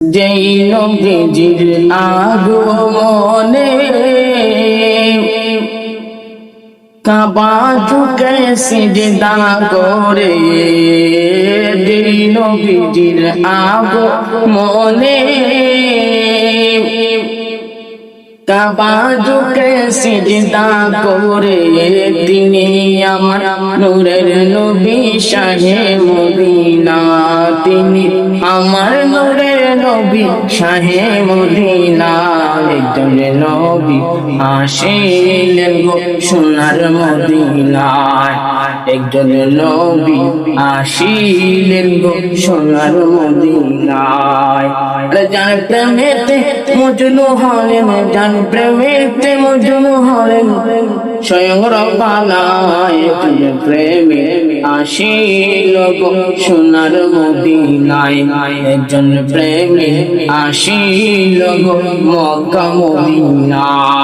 যেই নবীজির আগমনে কাবা ঝুঁকে সিজদা করে, যেই নবীজির আগমনে কাবা ঝুঁকে সিজদা করে, তিনি আমার নূরের নবী শাহে মদিনা, তিনি আমার নূরের নবী শাহে মদিনা। একজন নবী আসিলেন গো সোনার মদিনায়, একজন নবী আসিলেন গো সোনার মদিনায়। জান প্রেমেতে মজনু হলেন, জান প্রেমেতে মজনু হলেন স্বয়ং রব্বানা। একজন প্রেমে আসিল গো সোনার মদিনায়, একজন প্রেমে আসিল গো মক্কা মদিনায়।